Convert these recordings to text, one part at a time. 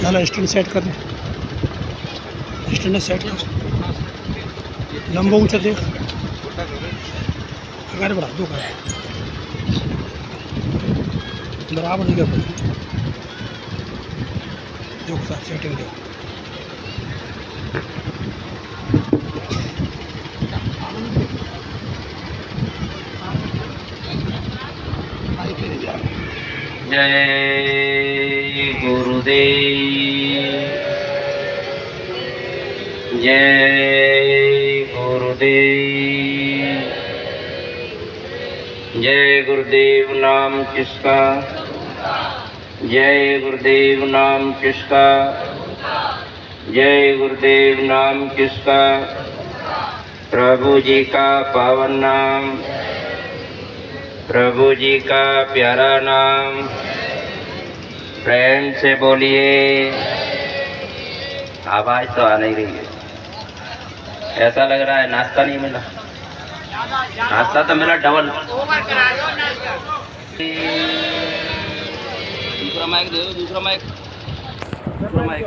चलो stand set कर दे, stand set कर, लंबा ऊंचा देख, अगर बढ़ा दो बराबर नहीं कर जो साथ सेटिंग दे। जय गुरुदेव, जय गुरुदेव, जय गुरुदेव नाम किसका, जय गुरुदेव नाम किसका, जय गुरुदेव नाम किसका, प्रभु जी का पावन नाम, प्रभु जी का प्यारा नाम, प्रेम से बोलिए। आवाज तो आ नहीं रही है, ऐसा लग रहा है नाश्ता नहीं मिला, नाश्ता तो मिला डबल। दूसरा माइक दे दो, दूसरा माइक, दूसरा माइक,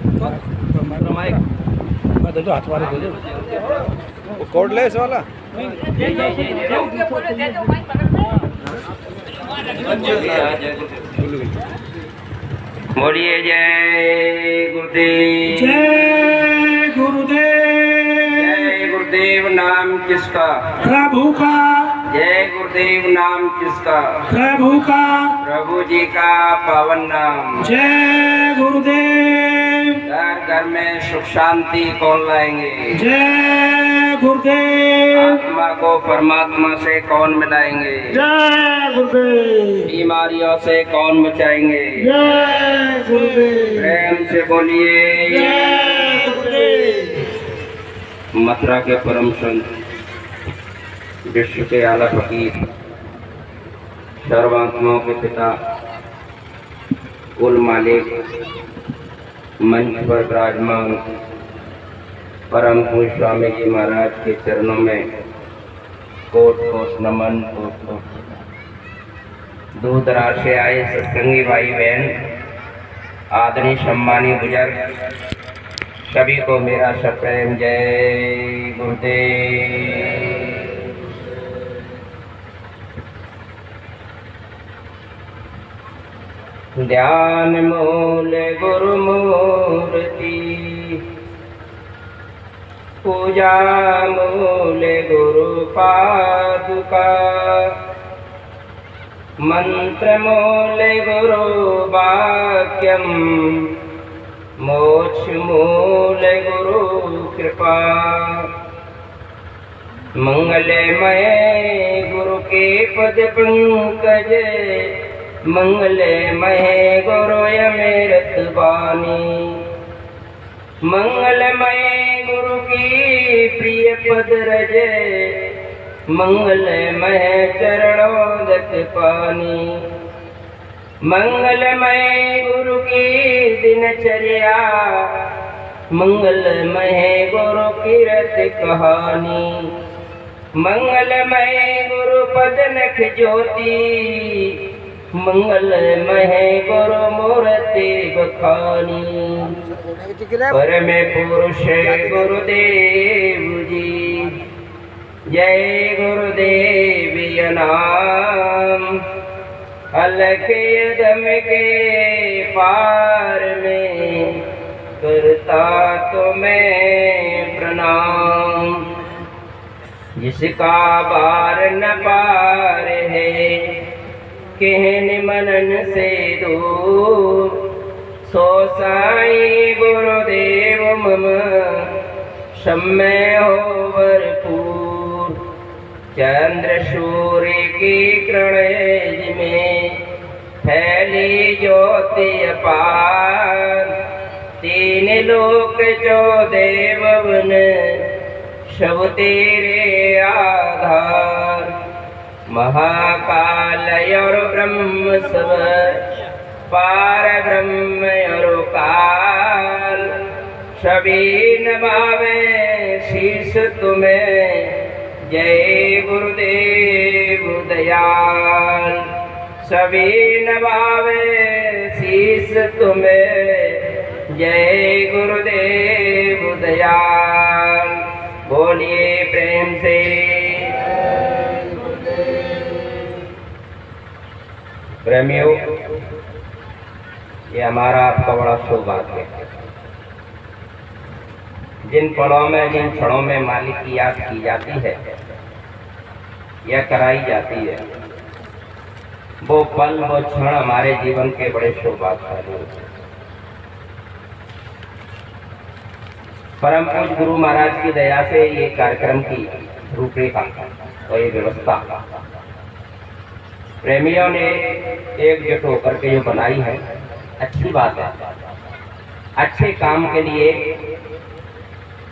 दूसरा माइक दे दो, हाथ वाले दे दो, कोडलेस वाला। बोलिए जय गुरुदेव, जय गुरुदेव, जय गुरुदेव नाम किसका, प्रभु का, जय गुरुदेव नाम किसका, प्रभु का, प्रभु जी का पावन नाम, जय गुरुदेव, घर घर में सुख शांति कौन लाएंगे, जय गुरुदेव, आत्मा को परमात्मा से कौन मिलाएंगे, जय गुरुदेव, बीमारियों से कौन बचाएंगे, जय गुरुदेव, प्रेम से बोलिए। जय गुरुदेव। मथुरा के परम संत, विश्व के आला फकीर, सर्वात्माओं के पिता, कुल मालिक, मंच पर विराजमान परम पूज्य स्वामी जी महाराज के चरणों में कोट कोट नमन, कोट कोट दूर दराज से आए सत्संगी भाई बहन, आदरणीय सम्मानीय बुजुर्ग, सभी को मेरा सप्रेम जय गुरुदेव। ध्यान मूल गुरु मूर्ति, पूजा मूल गुरु पादुका, मंत्र मूल गुरु वाक्यम, मोक्ष मूल गुरु कृपा, मंगलमय गुरु के पद पंकज, मंगलमय गुरु अमृत वाणी, मंगलमय गुरु की प्रिय पद रज, मंगलमय चरणोदक पानी, मंगलमय गुरु की दिनचर्या, मंगलमय गुरु कीरत कहानी, मंगलमय गुरु पद नख ज्योति, मंगलमय गुरु मूर्ति बखानी, परम पुरुष गुरुदेव जी, जय गुरुदेव नाम, अलख यदम के पार में करता तुम्हें प्रणाम, जिसका बार न पार है कहन मनन से दूर, सो साई गुरुदेव मम समय हो भरपूर, चंद्र सूर्य की किरण में फैली ज्योति अपार, तीन लोक चौदह भवन सब तेरे आधार, महाकाल और ब्रह्म सब पार ब्रह्म और काल, सभी नभावे शीश तुम्हें, जय गुरुदेव दयाल, सभी नभावे शीस तुम्हें, जय गुरुदेव दयाल। बोलिए प्रेम से। प्रेमियों, ये हमारा आपका बड़ा सौभाग्य है। जिन पलों में, जिन क्षणों में मालिक की याद की जाती है या कराई जाती है, वो पल, वो क्षण हमारे जीवन के बड़े सौभाग्यशाली होते हैं। परम पूज्य गुरु महाराज की दया से ये कार्यक्रम की रूपरेखा और ये व्यवस्था प्रेमियों ने एकजुट होकर के जो बनाई है, अच्छी बात है। अच्छे काम के लिए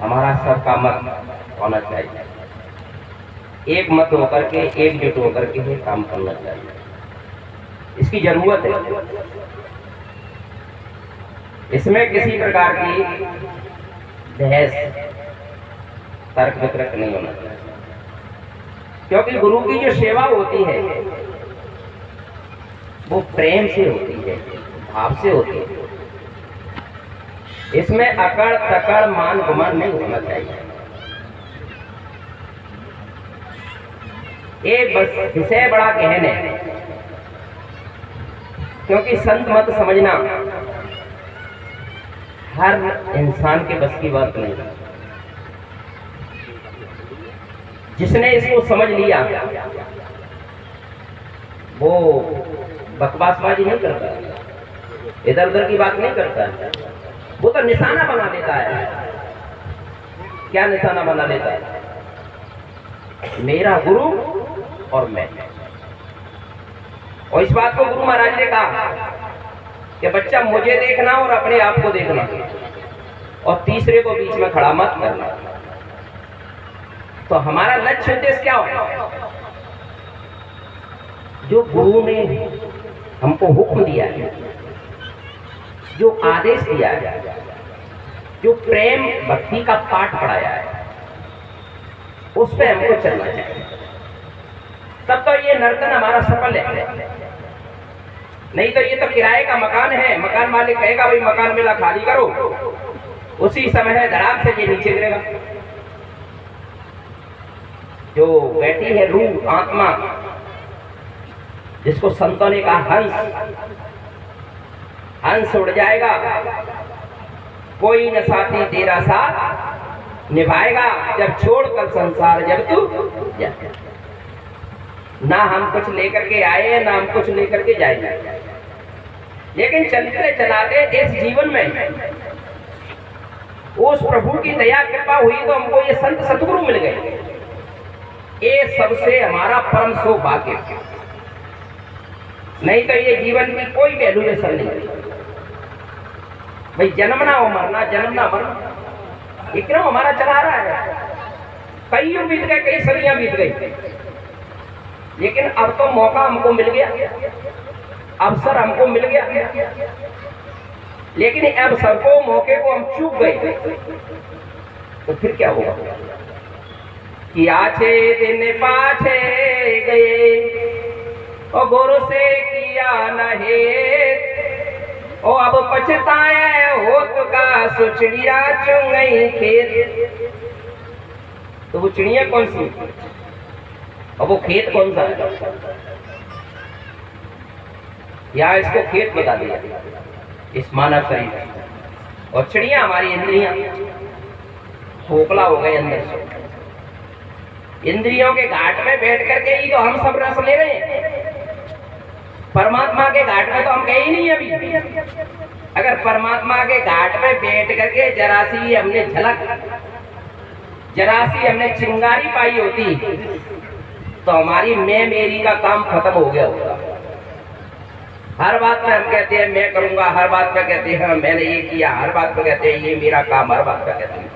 हमारा सबका मत होना चाहिए। एक मत होकर के, एकजुट होकर के ही काम करना चाहिए। इसकी जरूरत है। इसमें किसी प्रकार की बहस, तर्क वितर्क नहीं होना चाहिए, क्योंकि गुरु की जो सेवा होती है वो प्रेम से होती है, भाव से होती है। इसमें अकड़ तकड़ मान गुमान नहीं होना चाहिए। ये बस विषय बड़ा गहन है, क्योंकि संत मत समझना हर इंसान के बस की बात नहीं। जिसने इसको समझ लिया वो बकवासबाजी नहीं करता, इधर उधर की बात नहीं करता। वो तो निशाना बना लेता है। क्या निशाना बना लेता है? मेरा गुरु और मैं। और इस बात को गुरु महाराज ने कहा कि बच्चा, मुझे देखना और अपने आप को देखना, और तीसरे को बीच में खड़ा मत करना। तो हमारा लक्ष्य उद्देश्य क्या होगा? जो गुरु ने हमको हुक्म दिया है, जो आदेश दिया है, जो प्रेम भक्ति का पाठ पढ़ाया है, उस पे हमको चलना चाहिए। तब तो ये नर्तन हमारा सफल है। नहीं तो ये तो किराए का मकान है। मकान मालिक कहेगा भाई मकान मेरा खाली करो, उसी समय है धड़ाम से ये नीचे गिरेगा। जो बैठी है रूह, आत्मा, जिसको संतों ने कहा हंस, हंस उड़ जाएगा, कोई न साथी तेरा साथ निभाएगा, जब छोड़कर संसार जब तू जाए। ना हम कुछ लेकर के आए, ना हम कुछ लेकर के जाएंगे, लेकिन चलते चलाते इस जीवन में उस प्रभु की दया कृपा हुई तो हमको ये संत सतगुरु मिल गए। ये सबसे हमारा परम सौभाग्य। नहीं तो ये जीवन की कोई वैल्यूएशन नहीं। भाई जन्मना हो मरना, जन्मना मरना, ये क्यों हमारा चला रहा है? कई युग बीत गए, कई सदियां बीत गई, लेकिन अब तो मौका हमको मिल गया, अवसर हमको मिल गया, लेकिन अवसर को, मौके को हम चूक गए। तो फिर क्या होगा? कि आछे दिन पाछे गए, ओ गुरु से किया नहीं, ओ अब पछताए होत का सुचड़िया चुंगई खेत। तो वो चिड़िया कौन सी और वो खेत कौन सा है? यहाँ इसको खेत बता दिया इस मानव शरीर। और चिड़िया हमारी इंद्रियां खोखला हो गए अंदर से। इंद्रियों के घाट में बैठ करके ही तो हम सब रस ले रहे हैं। परमात्मा के घाट में तो हम गए ही नहीं अभी। अगर परमात्मा के घाट में बैठ करके जरा सी हमने झलक, जरा सी हमने चिंगारी पाई होती तो हमारी मैं मेरी का काम खत्म हो गया होता। हर बात पे हम कहते हैं मैं करूंगा, हर बात पे कहते हैं मैंने ये किया, हर बात पे कहते हैं ये मेरा काम, हर बात पे कहते हैं।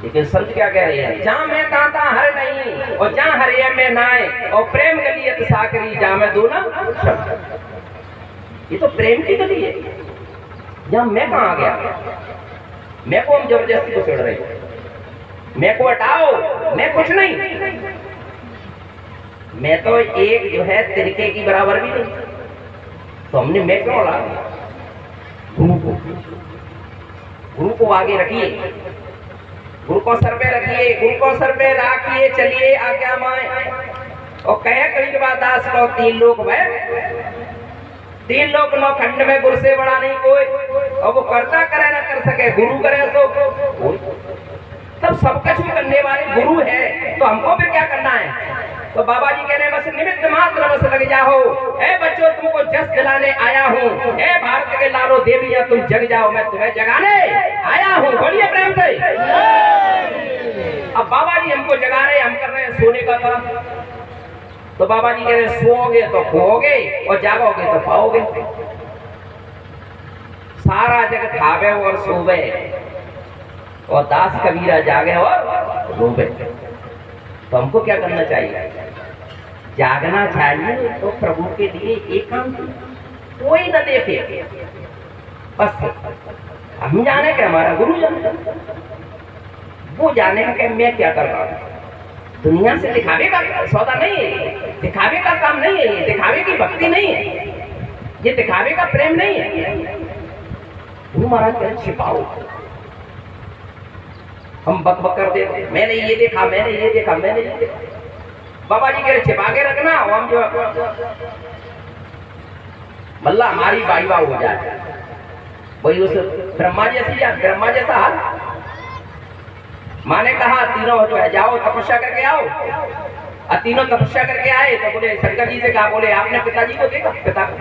लेकिन संत क्या कह रहे हैं? जहाँ मैं ताता हर नहीं और जहाँ हरे में नाए और प्रेम गलियत साकरी जहाँ मैं दो ना शब्द। ये तो प्रेम की गली है। जहाँ मैं कहाँ आ गया? मैं को हम जबरदस्ती को छेड़ रहे, मैं को हटाओ, मैं कुछ नहीं। मैं तो एक जो है तिरके की बराबर भी नहीं, तो हमने मैं क्यों ला गुरु को आगे रखिए, गुरु को सर पे रखिए, गुरु को सर पे रखिए, चलिए आज्ञा माए। और कहे कबीर दास को तीन लोक नौ खंड में गुरु से बड़ा नहीं कोई, और वो करता करे ना कर सके गुरु करे तो तब सब कुछ करने वाले गुरु है, तो हमको फिर क्या करना है? तो बाबा जी कह रहे बस निमित्त मात्र बस लग जाओ। ए बच्चों तुमको जस दिलाने आया हूँ, ए भारत के लालो देवियां तुम जग जाओ, मैं तुम्हें जगाने आया हूँ। बोलिए प्रेम से। अब बाबा जी हमको जगा रहे, हम कर रहे हैं सोने का काम। तो बाबा जी कह रहे सोओगे तो खोओगे और जागोगे तो पाओगे। सारा जग खावे और सोवे और दास कबीरा जागे और रोवे। तो हमको क्या करना चाहिए? जागना चाहिए तो प्रभु के लिए एकांत, कोई न देखे, बस हम जाने कि हमारा गुरु जाने, वो जाने कि मैं क्या कर रहा हूँ। दुनिया से दिखावे का सौदा नहीं है, दिखावे का काम नहीं है, ये दिखावे की भक्ति नहीं है, ये दिखावे का प्रेम नहीं है। गुरु महाराज कह छिपाओ, हम बक बक कर देते, मैंने ये देखा, मैंने ये देखा, मैंने ये देखा। बाबा जी कह रहे छिपा के रखना, हम जो मल्ला हमारी बाई बाई हो जाए, वही उस ब्रह्मा जैसा हाल। माँ ने कहा तीनों जो है जाओ तपस्या करके आओ, और तीनों तपस्या करके आए। तो बोले शंकर जी से कहा, बोले आपने पिताजी को देखा? पिता को?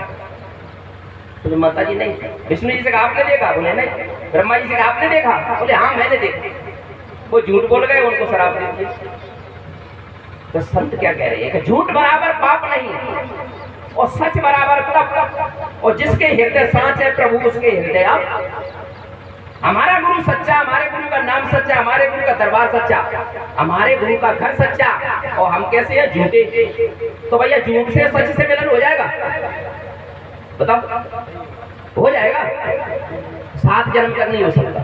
बोले माता जी नहीं। विष्णु जी से कहा आपने देखा? बोले नहीं। ब्रह्मा जी से कहा आपने देखा? बोले हाँ मैंने देखा। वो झूठ बोल गए, उनको शराब दे दी। तो संत क्या कह रहे हैं कि झूठ बराबर पाप नहीं और सच बराबर तप, और जिसके हृदय सांच है प्रभु उसके हृदय आप। हमारा गुरु सच्चा, हमारे गुरु का नाम सच्चा, हमारे गुरु का दरबार सच्चा, हमारे गुरु का घर सच्चा, और हम कैसे हैं? झूठे। तो भैया झूठ से सच से मिलन हो जाएगा? बताओ हो जाएगा? 7 जन्म तक नहीं हो सकता।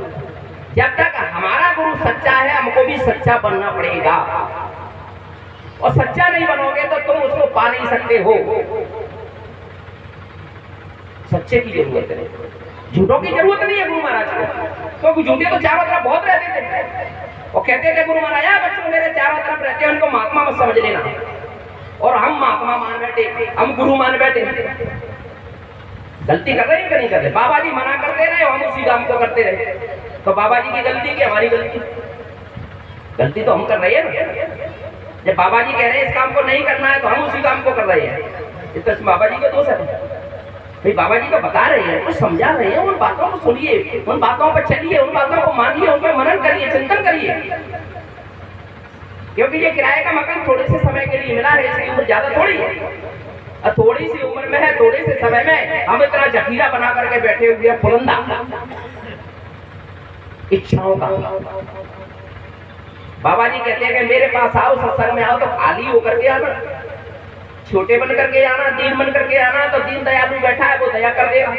जब तक हमारा गुरु सच्चा है हमको भी सच्चा बनना पड़ेगा, और सच्चा नहीं बनोगे तो तुम उसको पा नहीं सकते हो। सच्चे की जरूरत है, झूठों की जरूरत नहीं है गुरु महाराज को, क्योंकि झूठे तो चारों तरफ बहुत रहते थे। और कहते थे गुरु महाराज बच्चों मेरे चारों तरफ रहते हैं, उनको महात्मा मत समझ लेना। और हम महात्मा मान बैठे, हम गुरु मान बैठे। गलती कर रहे हैं कि नहीं कर रहे? बाबा जी मना करते रहे, हम उसी काम को करते रहे। तो बाबा जी की गलती की हमारी गलती? गलती तो हम कर रहे हैं ना। जब बाबा जी कह रहे हैं इस काम को नहीं करना है तो हम उसी काम को कर रहे हैं, इसमें बाबा जी का दोष है? भाई बाबा जी को बता रहे हैं, कुछ समझा रहे हैं, उन बातों को सुनिए, उन बातों पर चलिए, उन बातों को मानिए, उन पर मनन करिए, चिंतन करिए। क्योंकि ये किराए का मकान थोड़े से समय के लिए मिला है, इसकी उम्र ज्यादा थोड़ी है, और थोड़ी सी उम्र में है, थोड़े से समय में हम इतना जखीरा बना करके बैठे हुए हैं, फुलंदा इच्छाओं का। बाबा जी कहते हैं कि मेरे पास आओ, सत्संग में आओ तो खाली होकर के आना, छोटे बन करके आना, दीन बन करके आना। तो दीन दयालु बैठा है, वो दया कर देगा।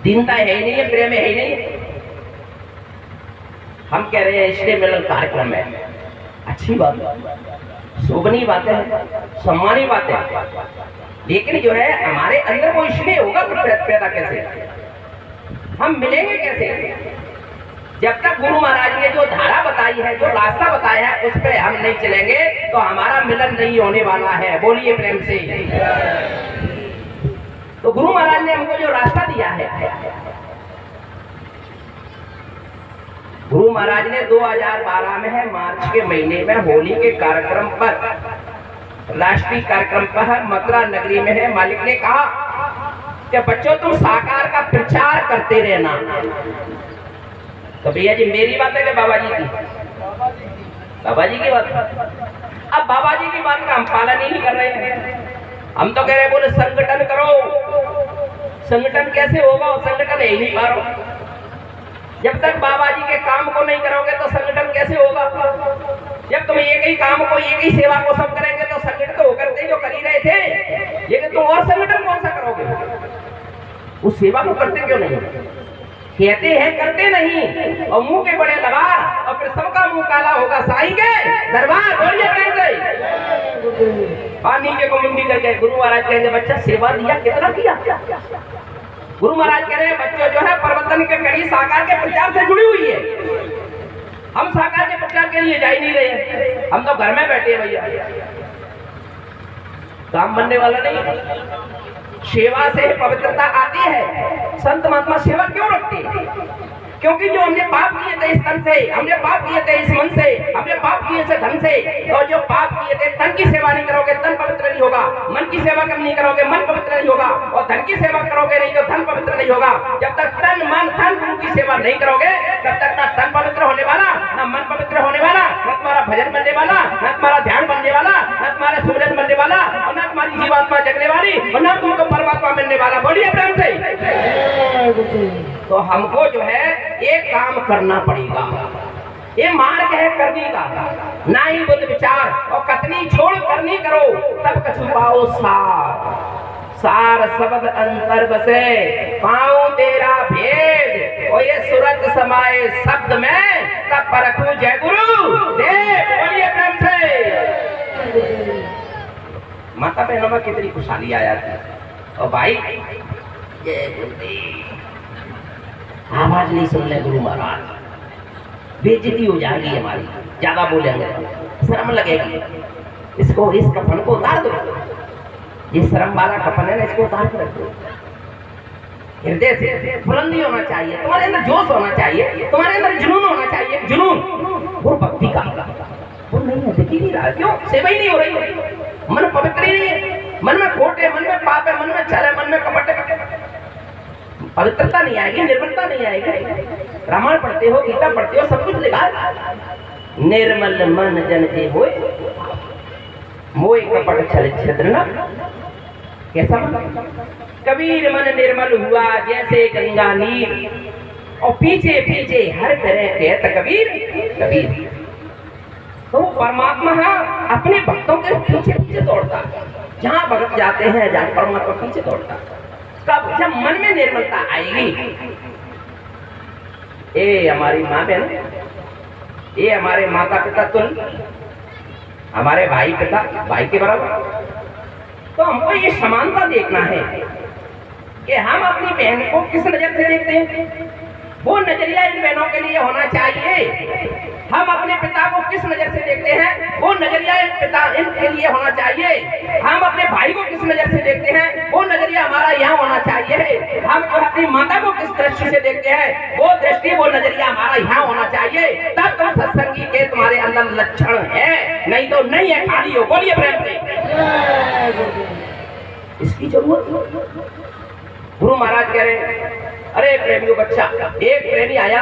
दीनता है ही नहीं है, प्रेम है ही नहीं। हम कह रहे हैं इसलिए मिलन कार्यक्रम है, अच्छी बात है, शोभनीय बात है, सम्मानीय बात है, लेकिन जो है हमारे अंदर वो इसलिए होगा पैदा कैसे? हम मिलेंगे कैसे? जब तक गुरु महाराज ने जो धारा बताई है, जो रास्ता बताया है, उस पर हम नहीं चलेंगे तो हमारा मिलन नहीं होने वाला है। बोलिए प्रेम से। तो गुरु महाराज ने हमको जो रास्ता दिया है, गुरु महाराज ने 2012 में है मार्च के महीने में होली के कार्यक्रम पर, राष्ट्रीय कार्यक्रम पर मथुरा नगरी में है, मालिक ने कहा कि बच्चों तुम साकार का प्रचार करते रहना। तो भैया जी मेरी बात है कि बाबा जी की? बाबा जी की बात। अब बाबा जी की बात का हम पालन ही नहीं कर रहे हैं। हम तो कह रहे हैं बोले संगठन करो। संगठन कैसे होगा? संगठन है ही नहीं पारो। जब तक बाबा जी के काम को नहीं करोगे तो संगठन कैसे होगा? जब तुम एक ही काम को, एक ही सेवा को सब करेंगे तो संगठन तो होकर थे जो कर ही रहे थे, लेकिन तुम और संगठन कौन सा करोगे? उस सेवा को करते क्यों नहीं? कहते हैं करते नहीं, और मुंह के बड़े लबार, और फिर सबका मुंह काला होगा साईं के दरबार। बोलिए प्रेम से। और नीचे को मुंडी करके गुरु महाराज कहेंगे बच्चा सेवा दिया कितना किया। गुरु महाराज कह रहे हैं बच्चों जो है प्रवर्तन के कड़ी साकार के प्रचार से जुड़ी हुई है। हम साकार के प्रचार के लिए जा ही नहीं रहे, हम तो घर में बैठे हैं भैया, काम बनने वाला नहीं। सेवा से पवित्रता आती है। संत महात्मा सेवा क्यों रखते हैं? क्योंकि जो हमने पाप किए थे इस तन से, हमने पाप किए थे इस मन से, हमने पाप किए थे धन से, और जो पाप किए थे तन की सेवा नहीं करोगे तन पवित्र नहीं होगा, मन की सेवा नहीं करोगे मन पवित्र नहीं होगा, और धन की सेवा करोगे नहीं तो धन पवित्र नहीं होगा। जब तक तन मन धन गुरु की सेवा नहीं करोगे तब तक ना तन पवित्र होने वाला, ना मन पवित्र होने वाला, ना तुम्हारा भजन बनने वाला, ना तुम्हारा ध्यान बनने वाला, ना तुम्हारा सुमिरन बनने वाला, और ना तुम्हारी जीवात्मा जगने वाली, और ना तुमको परमात्मा मिलने वाला। बोलिए प्रेम से। तो हमको जो है एक काम करना पड़ेगा, ये मार्ग है करने का, ना ही बुद्ध विचार और कतनी छोड़ करनी करो तब कछु पाओ सार। सार शब्द अंतर बसे पाऊं तेरा भेद, और ये सूरत समाये शब्द में तब परखूं जय गुरु देव। बोलिए प्रेम से। माता बहनों में कितनी खुशहाली आया थी। और भाई जय गुरुदेव आवाज नहीं सुन ले गुरु महाराज, बेइज्जती हो जाएगी हमारी, ज्यादा बोलेंगे शर्म लगेगी। इसको इस कफन को उतार दो, ये शर्म वाला कफन है ना, इसको उतार कर रख दो। हृदय से बुलंदी होना चाहिए, तुम्हारे अंदर जोश होना चाहिए, तुम्हारे अंदर जुनून होना चाहिए। जुनून वो भक्ति का वो नहीं है, दिख ही नहीं रहा। क्यों? सेवा ही नहीं हो रही, मन पवित्र ही नहीं है, मन में खोट है, मन में पाप है, मन में छल है, मन में कपट है, पवित्रता नहीं आएगी, निर्मलता नहीं आएगी। रामायण पढ़ते हो, गीता पढ़ते हो, सब कुछ लिखा है। निर्मल मन जन के होए मोह कपट छल छिद्र न। कैसा मन? कबीर मन निर्मल हुआ जैसे गंगा नीर, और पीछे पीछे हर तरह कहत कबीर कबीर। तो वो परमात्मा अपने भक्तों के पीछे पीछे दौड़ता, जहाँ भक्त जाते हैं जहाँ परमात्मा पीछे दौड़ता। कब? जब मन में निर्मलता आएगी। ये हमारी माँ बहन, ये हमारे माता पिता तुल, हमारे भाई पिता भाई के बराबर। तो हमको ये समानता देखना है कि हम अपनी बहन को किस नजर से देखते हैं। वो नजरिया इन बहनों के लिए होना चाहिए। हम अपने पिता को किस नजर से देखते हैं, वो नजरिया इनके लिए होना चाहिए। हम अपने भाई को किस नजर से देखते हैं, वो नजरिया हमारा यहाँ होना चाहिए। हम जो अपनी माता को किस दृष्टि से देखते हैं, वो दृष्टि वो नजरिया हमारा यहाँ होना चाहिए। तब तो सत्संगी के तुम्हारे अंदर लक्षण है, नहीं तो नहीं है, खाली हो। बोलिए प्रेम से। इसकी जरूरत। गुरु महाराज कह रहे, अरे प्रेमियों बच्चा, एक प्रेमी आया,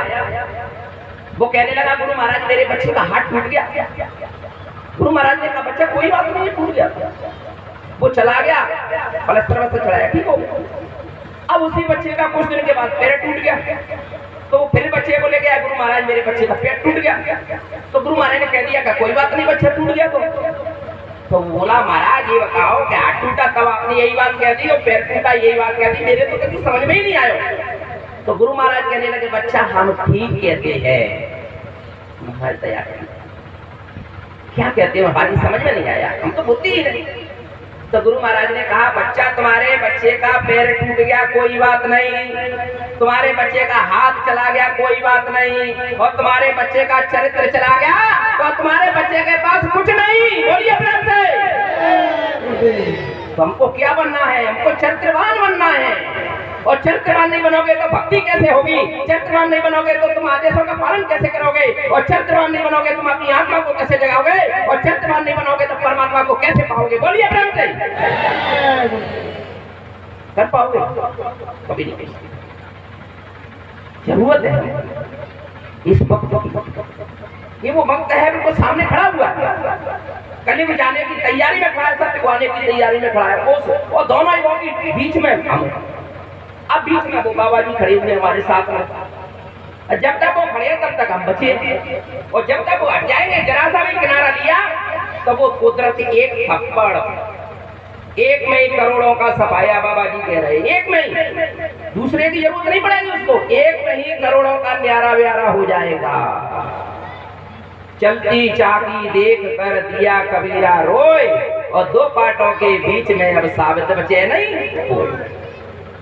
वो कहने लगा गुरु महाराज मेरे बच्चे का हाथ टूट गया। गुरु महाराज ने कहा बच्चा कोई बात नहीं, टूट गया। वो चला गया, पलस्तर में से चढ़ाया, ठीक हो गया। अब उसी बच्चे का कुछ दिन के बाद पैर टूट गया, तो फिर बच्चे को लेके आया, गुरु महाराज मेरे बच्चे का पैर टूट गया। तो गुरु महाराज ने कह दिया कोई बात नहीं, बच्चा टूट गया। तो बोला महाराज ये बताओ कि हाथ टूटा तब आपने यही बात कह दी, और पैर टूटा यही बात कह दी, मेरे तो कभी समझ में ही नहीं आया। तो गुरु महाराज कहने लगे बच्चा हम ठीक कहते हैं, क्या कहते हो, हमारी समझ में नहीं आया, हम तो बुद्धि ही नहीं। तो गुरु महाराज ने कहा बच्चा तुम्हारे बच्चे का पैर टूट गया कोई बात नहीं, तुम्हारे बच्चे का हाथ चला गया कोई बात नहीं, और तुम्हारे बच्चे का चरित्र चला गया तो तुम्हारे बच्चे के पास कुछ नहीं। बोलिए प्रेम से। तो हमको क्या बनना है? हमको चरित्रवान बनना है। और चरित्रवान नहीं बनोगे तो भक्ति कैसे होगी? चरित्रवान नहीं बनोगे तो तुम आदेशों का पालन कैसे करोगे? और चरित्रवान नहीं बनोगे तुम अपनी आत्मा को कैसे जगाओगे? और चरित्रवान नहीं बनोगे तो परमात्मा को कैसे पाओगे? बोलिए प्रेम से। कर पाओगे? कभी नहीं। जरूरत है इस वक्त। ये वो वक्त है बिल्कुल सामने खड़ा हुआ है, कलयुग जाने की तैयारी में खड़ा है, सत्य को आने की तैयारी में खड़ा है। वो दोनों ही बीच में हम, अब बीच में वो बाबा जी खड़े हुए हमारे साथ में। जब तक वो खड़े तब तक हम बचे, और जब तक वो हट जाएंगे, जरा सा भी किनारा लिया तो वो कुदरत एक थप्पड़, एक में ही करोड़ों का सफाया। बाबा जी कह रहे हैं एक में ही, दूसरे की जरूरत नहीं पड़ेगी उसको, एक में ही करोड़ों का न्यारा व्यारा हो जाएगा। चलती चाकी देख कर दिया कबीरा रोए, और दो पाटों के बीच में अब साबित बचे नहीं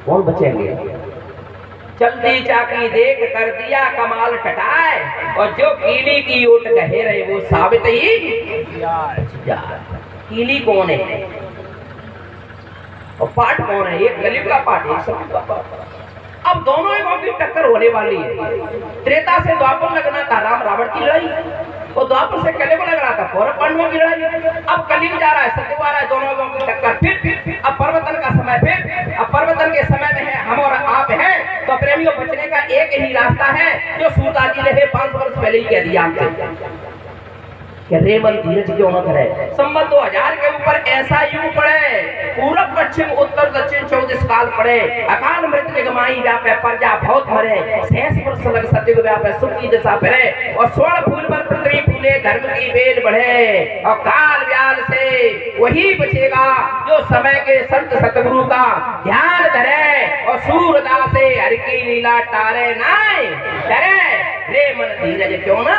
कौन बचेंगे। चलती चाकी देख कर दिया कमाल टटाए, और जो कीली की ओट कहे रहे वो साबित ही कीली कौन है और पाठ कौन है। एक गरीब का पाठ, एक सत्य का पाठ। अब दोनों युगों की टक्कर होने वाली है। त्रेता से द्वापर लगना था राम रावण की लड़ाई, और द्वापर से कलयुग लग रहा था कौरव पांडवों की लड़ाई। अब कलयुग जा रहा है, सत्युग आ रहा है, दोनों युगों की टक्कर। फिर अब परिवर्तन का समय, फिर अब परिवर्तन के समय में है हम और आप हैं, तो प्रेमियों बचने का एक ही रास्ता है जो सूरदास जी ने 500 वर्ष पहले ही कह दिया हमसे कि रे मन धीरज क्यों न करे। संबत 2000 के ऊपर ऐसा युग पड़े, पूरब पश्चिम उत्तर दक्षिण 24 काल पड़े, अकाल मृत्यु निगमाई व्यापे प्रजा बहुत मरे, शेष वर्ष लग सत्युग व्यापे सुख की दशा फिरे, और स्वर्ण फूल पर पृथ्वी फूले धर्म की बेल बढ़े, और काल व्याल से वही बचेगा जो समय के संत सतगुरु का ध्यान धरे, और सूरदास से हर की लीला टारे नाय डरे, रे मन धीरज क्यों ना।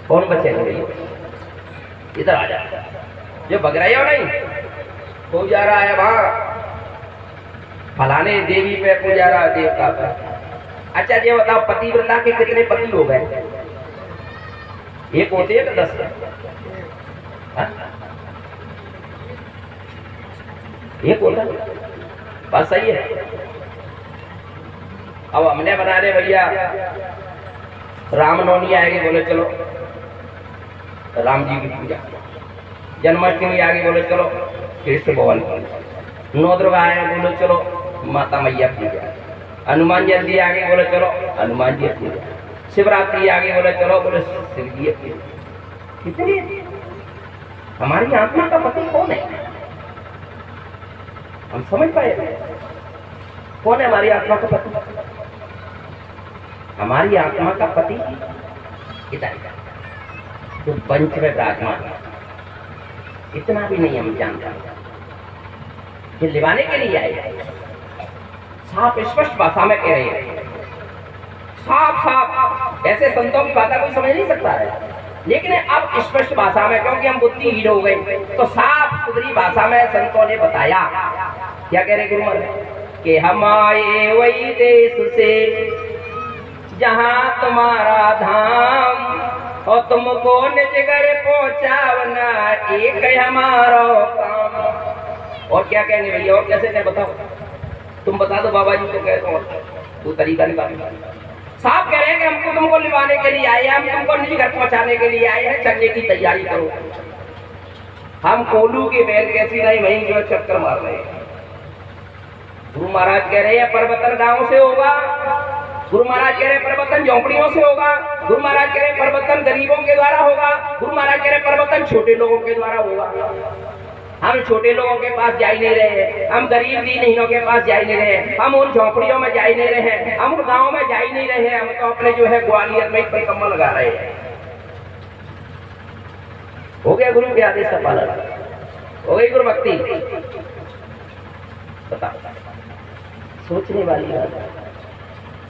कौन बचेगा इधर आ जा, जो बग रहे हो नहीं हो जा रहा है वहां फलाने देवी पे पूजा रहा देवता पे। अच्छा ये बताओ पतिव्रता के कितने पति हो गए? एक होते हैं तो 10 एक होता, बात सही है। अब हमने बना रहे भैया रामनवमी आएगी, बोले चलो राम जी की पूजा, जन्माष्टमी आगे बोले चलो कृष्ण भगवान की, नौ दुर्गा आए बोले चलो माता मैया पूजा, हनुमान जयंती आगे बोले चलो हनुमान जी पूजा, शिवरात्रि आगे बोले चलो बोले शिव जी पूजा। कितनी हमारी आत्मा का पति कौन है? हम समझ पाए कौन है हमारी आत्मा का पति? हमारी आत्मा का पति इतना जो पंच में विराजमान, इतना भी नहीं हम जानते। ये लिवाने के लिए आए, साफ स्पष्ट भाषा में कह रहे हैं, साफ साफ। ऐसे संतों की बात कोई समझ नहीं सकता है, लेकिन अब स्पष्ट भाषा में, क्योंकि हम बुद्धिहीन हो गए, तो साफ सुथरी भाषा में संतों ने बताया। क्या कह रहे गुरु महाराज कि हम आए वही देश से जहां तुम्हारा धाम, और तुमको निज घर पहुंचावना एक हमारा काम। और क्या कहेंगे भैया, और कैसे कहें बताओ, तुम बता दो बाबा जी को, कह दो वो तरीका निकाल। साफ कह रहे हैं कि हमको तुमको लिवाने के लिए आए हैं, हम तुमको निज घर पहुंचाने के लिए आए हैं, चलने की तैयारी करो। हम कोलू की बैल कैसी नहीं वहीं जो चक्कर मार रहे हैं। गुरु महाराज कह रहे हैं परिवर्तन गांव से होगा, गुरु महाराज कह रहे परिवर्तन झोंपड़ियों से होगा, गुरु महाराज कह रहे परिवर्तन गरीबों के द्वारा होगा, गुरु महाराज कह रहे परिवर्तन छोटे लोगों के द्वारा होगा। हम छोटे लोगों के पास जा ही नहीं रहे, हम गरीब दीनहीनों के पास जा ही नहीं रहे, हम उन झोंपड़ियों में जा ही नहीं रहे, हम उन गाँव में जा ही नहीं रहे, हम तो अपने जो है ग्वालियर में परिक्रमा लगा रहे हैं। हो गया गुरु के आदेश का पालन, हो गई गुरु भक्ति। बताओ, सोचने वाली बात है।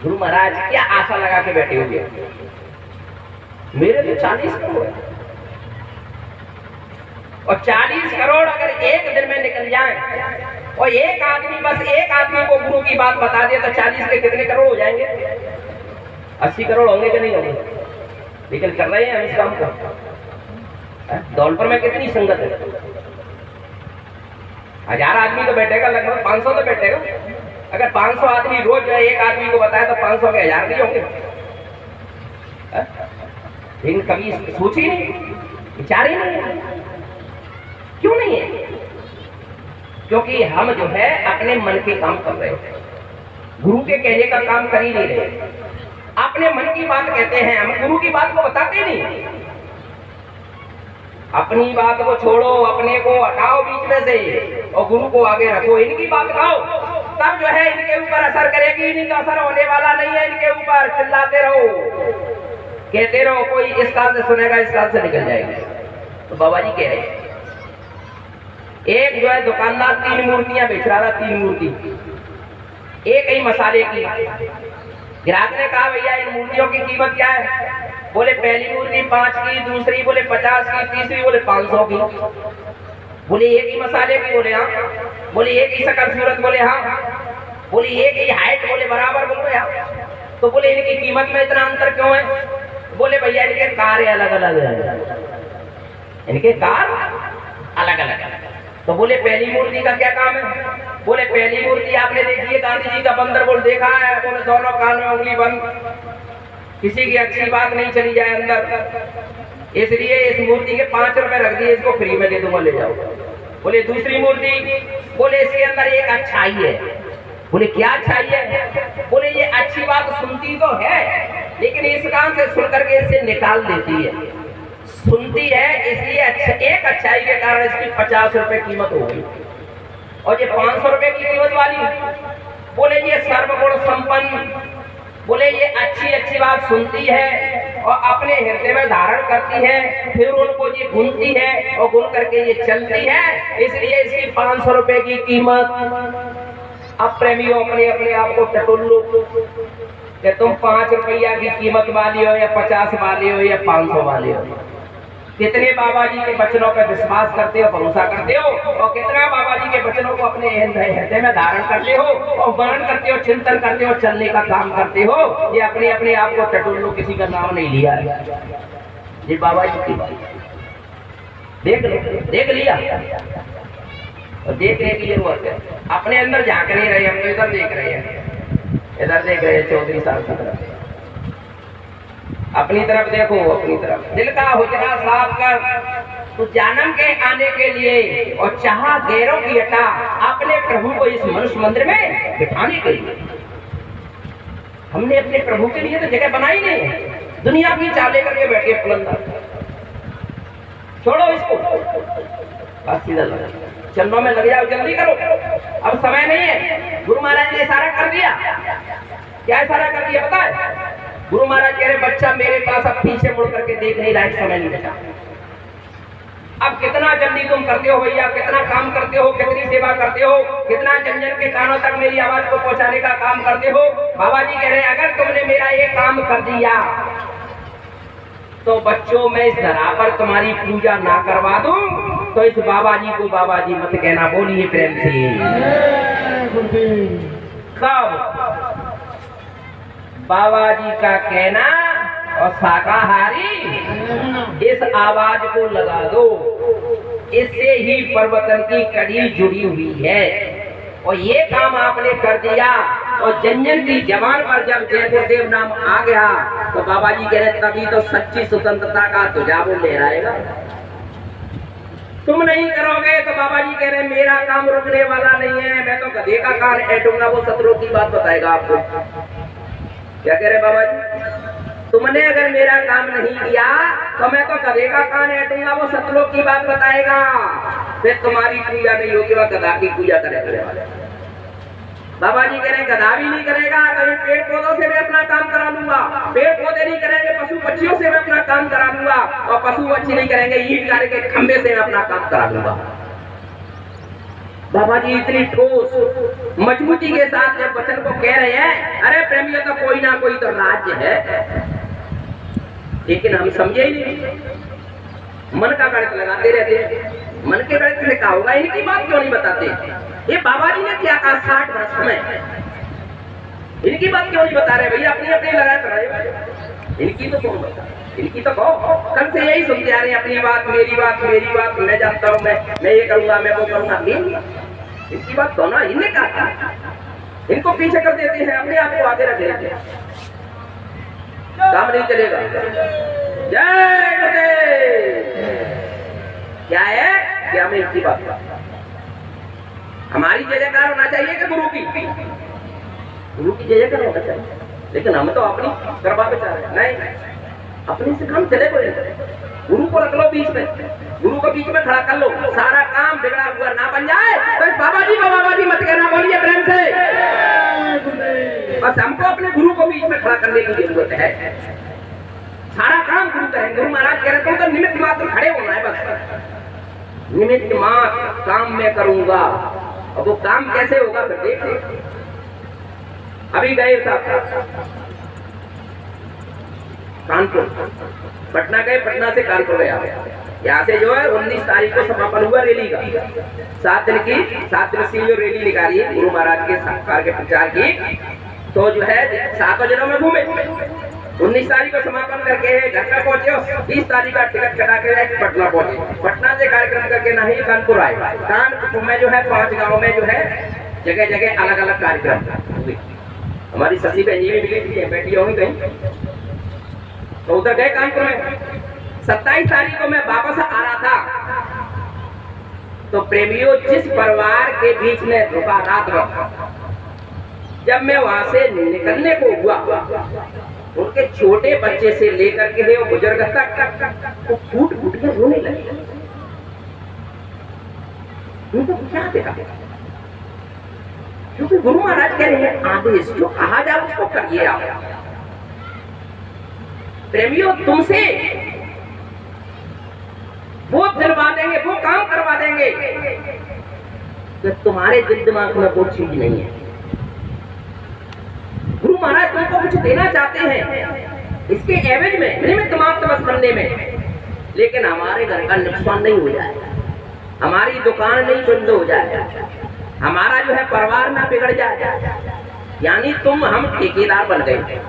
गुरु महाराज क्या आशा लगा के बैठे हुए, मेरे तो 40 करोड़ है, और 40 करोड़ अगर एक दिन में निकल जाए, और एक आदमी, बस एक आदमी को गुरु की बात बता दे, तो 40 के कितने करोड़ हो जाएंगे? 80 करोड़ होंगे कि नहीं होंगे? लेकिन कर रहे हैं हम इस काम को। दौलपुर में कितनी संगत है? 1000 आदमी तो बैठेगा, लगभग 500 तो बैठेगा। अगर 500 आदमी रोज जो है एक आदमी को बताए तो 500 के 1000 नहीं होंगे। लेकिन कभी सोची नहीं, विचार ही नहीं है। क्यों नहीं है? क्योंकि हम जो है अपने मन के काम कर रहे हैं, गुरु के कहने का काम कर ही नहीं रहे। अपने मन की बात कहते हैं, हम गुरु की बात को बताते नहीं। अपनी बात को छोड़ो, अपने को हटाओ बीच में से, और गुरु को आगे रखो। इनकी बात खाओ, तब जो है इनके ऊपर असर करेगी। इनका असर होने वाला नहीं है इनके ऊपर। चिल्लाते रहो, कहते रहो, कोई इस काल से सुनेगा, इस काल से निकल जाएगा। तो बाबा जी कह रहे हैं, एक जो है दुकानदार 3 मूर्तियां बेच रहा था, 3 मूर्ति एक ही मसाले की। ग्राहक ने कहा भैया इन मूर्तियों की कीमत क्या है? बोले पहली मूर्ति 5 की, दूसरी बोले 50 की, तीसरी बोले 500 की। बोले एक ही मसाले की, बोले हाँ। बोले एक ही शकल सूरत, बोले हाँ। बोले एक ही हाइट, बोले बराबर, बोले हाँ। तो बोले इनकी कीमत में इतना अंतर क्यों है? बोले भैया इनके कार्य अलग अलग है, इनके कार्य अलग अलग है। तो बोले पहली मूर्ति का क्या काम है? बोले पहली मूर्ति आपने देखी है, गांधी जी का बंदर बोल देखा है, बोले दोनों कान में उंगली बंद, किसी की अच्छी बात नहीं चली जाए अंदर, इसलिए इस मूर्ति के 5 रुपए रख दिए, इसको फ्री में दे दूंगा, ले जाओ। बोले दूसरी मूर्ति, बोले इसके अंदर एक अच्छाई है। बोले क्या अच्छाई है? बोले ये अच्छी बात सुनती तो है, लेकिन इस कान से सुन करके इससे निकाल देती है, सुनती है, इसलिए एक अच्छाई के कारण इसकी 50 रुपए कीमत हो गई। और ये 500 रुपए की कीमत वाली, बोले ये सर्वगुण संपन्न, बोले ये अच्छी अच्छी बात सुनती है और अपने हृदय में धारण करती है, फिर उनको ये गुनती है और गुन करके ये चलती है, इसलिए इसकी 500 रुपए की कीमत। अब प्रेमियों अपने अपने आप को टटोलो कि तुम 5 रुपया की कीमत वाली हो या 50 वाले हो या 500 वाले हो। कितने बाबा जी के वचनों पर विश्वास करते हो, भरोसा करते हो, और कितना बाबा जी के वचनों को अपने हृदय में धारण करते हो और वर्णन करते हो, चिंतन करते हो, चलने का काम करते हो। ये अपने अपने आप को टटोलो, किसी का नाम नहीं लिया है, ये बाबा जी की बात देख लो, देख लिया और देखने की जरूरत है। अपने अंदर झांक नहीं रहे, हम तो इधर देख रहे हैं, इधर देख रहे हैं चौधरी साहब की तरफ। अपनी तरफ देखो, अपनी तरफ दिल का हुजरा साफ कर, तो जन्म के आने के लिए और चाह गैरों की हटा अपने प्रभु को इस मनुष्य मंदिर में बिठाने के लिए। हमने अपने प्रभु के लिए तो जगह बनाई नहीं, दुनिया की चाले करके बैठे पुलंदर। छोड़ो इसको, बस सीधा चरणों में लग जाओ, जल्दी करो, अब समय नहीं है। गुरु महाराज ने इशारा कर दिया, क्या इशारा कर दिया पता है? गुरु महाराज कह रहे बच्चा मेरे पास अब पीछे मुड़ करके देख नहीं रहा, समय नहीं बचा। अब कितना जल्दी तुम करते हो भैया, कितना काम करते हो, कितनी सेवा करते हो, कितना जन जन के कानों तक मेरी आवाज को पहुंचाने का काम करते हो। बाबा जी कह रहे अगर तुमने मेरा ये काम कर दिया तो बच्चों मैं इस धरा पर तुम्हारी पूजा ना करवा दूं तो इस बाबा जी को बाबा जी मत कहना। बोलिए प्रेम से सब बाबा जी का कहना और शाकाहारी इस आवाज को लगा दो, इससे ही परिवर्तन की कड़ी जुड़ी हुई है। और ये काम आपने कर दिया और जन जन की जबान पर जब जय गुरुदेव नाम आ गया तो बाबा जी कह रहे तभी तो सच्ची स्वतंत्रता का ध्वजा वो लहराएगा। तुम नहीं करोगे तो बाबा जी कह रहे मेरा काम रुकने वाला नहीं है, मैं तो गधे का कान ऐटूंगा। वो सतरों की बात बताएगा आपको। क्या कह रहे बाबा जी? तुमने अगर मेरा काम नहीं किया तो मैं तो गधे का कान ऐटूंगा। वो सतलोक की बात बताएगा, फिर तुम्हारी पूजा नहीं होगी, वह गधा की पूजा करेगा। बाबा जी कह रहे गधा भी नहीं करेगा, कहीं पेड़ पौधों से मैं अपना काम करा लूंगा। पेड़ पौधे नहीं करेंगे, पशु पक्षियों से मैं अपना काम करा लूंगा। और पशु पक्षी नहीं करेंगे, ईंट गाड़ के खंबे से मैं अपना काम करा लूंगा। बाबा जी इतनी ठोस मजबूती के साथ जब वचन को कह रहे हैं, अरे प्रेमियों तो कोई ना कोई तो राज्य है, लेकिन हम समझे ही नहीं। मन का गणित लगाते रहते हैं। मन के गणित से क्या होगा, इनकी बात क्यों नहीं बताते? ये बाबा जी ने क्या कहा 60 वर्ष में, इनकी बात क्यों नहीं बता रहे भैया? अपनी अपनी लगा कर रहे, इनकी तो कौन बता? इनकी तो कहो। कल से यही सुनते आ रहे हैं, अपनी बात मेरी बात मेरी बात, मैं जानता हूँ, मैं ये करूंगा, मैं वो करूंगा। इनकी बात तो ना इनने कहा, इनको पीछे कर देते हैं, अपने आप को आगे रख लेते हैं, काम नहीं चलेगा। जय गुरुदेव। क्या है कि हमें इनकी बात, हमारी जय जयकार होना चाहिए कि गुरु की? गुरु की जय जयकार होना चाहिए, लेकिन हम तो अपनी करवा के चाह रहे हैं। नहीं, अपने से काम चले कोई। गुरु को रख लो बीच में, गुरु को बीच में खड़ा कर लो, सारा काम बिगड़ा हुआ ना बन जाए। तो बाबा जी मत कहना। बोलिए प्रेम से। बस हमको अपने गुरु को बीच में खड़ा करने की जरूरत है। सारा काम गुरु करेंगे। गुरु महाराज कह रहे थे तो निमित्त मात्र खड़े होना है, बस निमित्त मात्र काम मैं करूंगा। और वो काम कैसे होगा फिर देखिए। अभी गए था कानपुर, पटना गए, पटना से कानपुर गया। यहाँ से जो है 19 तारीख को समापन हुआ रैली का। 7 दिवसीय जो रैली निकाली गुरु महाराज के सरकार के प्रचार की, तो जो है 7 जिलों में घूमे। 19 तारीख को समापन करके घर पे पहुंचे, 30 तारीख का टिकट कटा के पटना पहुंचे। पटना से कार्यक्रम करके नहीं कानपुर आए। कानपुर में जो है 5 गाँव में जो है जगह जगह अलग अलग कार्यक्रम। हमारी शशि बहन जी भी मिली थी, बेटी होंगी कहीं, तो उधर गए कानपुर में। 27 तारीख को मैं वापस आ रहा था, तो प्रेमियों जिस परिवार के बीच में रुका रात भर, जब मैं वहां से निकलने को हुआ, उनके छोटे बच्चे से लेकर के वो बुजुर्ग तक वो फूट फूट के रोने लगे। उनको क्या देखा? क्योंकि गुरु महाराज कह रहे हैं आदेश जो कहा जाए उसको करिए आप। प्रेमियों तुमसे वो दिलवा देंगे, वो काम करवा देंगे, तो तुम्हारे दिल दिमाग में वो चीज नहीं है। गुरु महाराज तुमको कुछ देना चाहते हैं, इसके एवज में निमित्त मात्र बस बनने में, लेकिन हमारे घर का नुकसान नहीं हो जाए, हमारी दुकान नहीं बंद हो जाए, हमारा जो है परिवार ना बिगड़ जाए। यानी तुम हम ठेकेदार बन गए।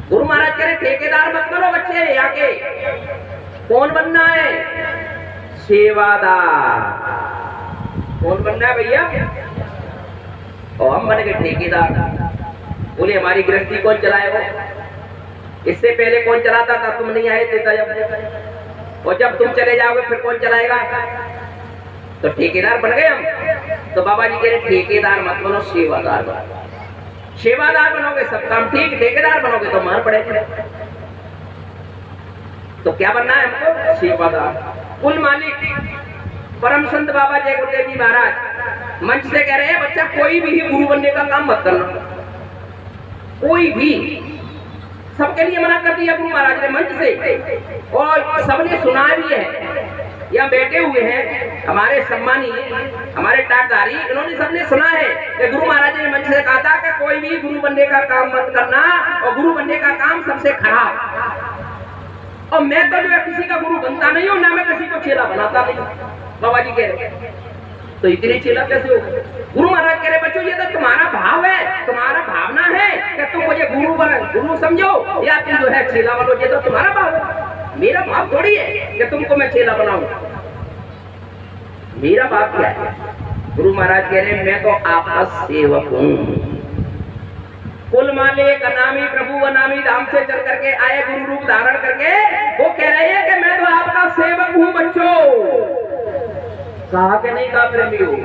गुरु महाराज कह रहे ठेकेदार मत बनो बच्चे, यहाँ के कौन बनना है? सेवादार। कौन बनना है भैया? और हम बन गए ठेकेदार। बोले हमारी गृहस्थी कौन चलाएगा? इससे पहले कौन चलाता था? तुम नहीं आए थे जब, और जब तुम चले जाओगे फिर कौन चलाएगा? तो ठेकेदार बन गए हम। तो बाबा जी कह रहे ठेकेदार मत बनो, सेवादार बनो। सेवादार बनोगे सब काम ठीक, ठेकेदार बनोगे तो मार पड़ेगा। तो क्या बनना है हमको? सेवादार। कुल मालिक परम संत बाबा जय गुरुदेव जी महाराज मंच से कह रहे हैं बच्चा कोई भी गुरु बनने का काम मत करना, कोई भी। सबके लिए मना कर दिया गुरु महाराज ने मंच से, और सबने सुना भी है। यहाँ बैठे हुए हैं हमारे सम्मानीय, हमारे टाटधारी, इन्होंने सबने सुना है कि गुरु महाराज ने मंच से कहा था कि कोई भी गुरु बनने का काम मत करना, और गुरु बनने का काम सबसे खराब। और मैं तो जो है किसी का गुरु बनता नहीं हूँ, ना मैं किसी को चेला बनाता नहीं। बाबा जी कह रहे तो इतने चेला कैसे हो? गुरु महाराज कह रहे बच्चों ये तो तुम्हारा भाव है, तुम्हारा भावना है कि तुम मुझे गुरु समझो या तुम जो है चेला बनो, ये तो तुम्हारा भाव है। मेरा भाव थोड़ी है कि तुमको मैं चेला बनाऊं। मेरा भाव क्या है? गुरु महाराज कह रहे मैं तो आपका सेवक हूँ। कुल मालिक अनामी प्रभु अनामी धाम से चल करके आए गुरु रूप धारण करके, वो कह रहे हैं कि मैं तो आपका सेवक हूँ बच्चों। कहा कि नहीं कहा प्रेमियों?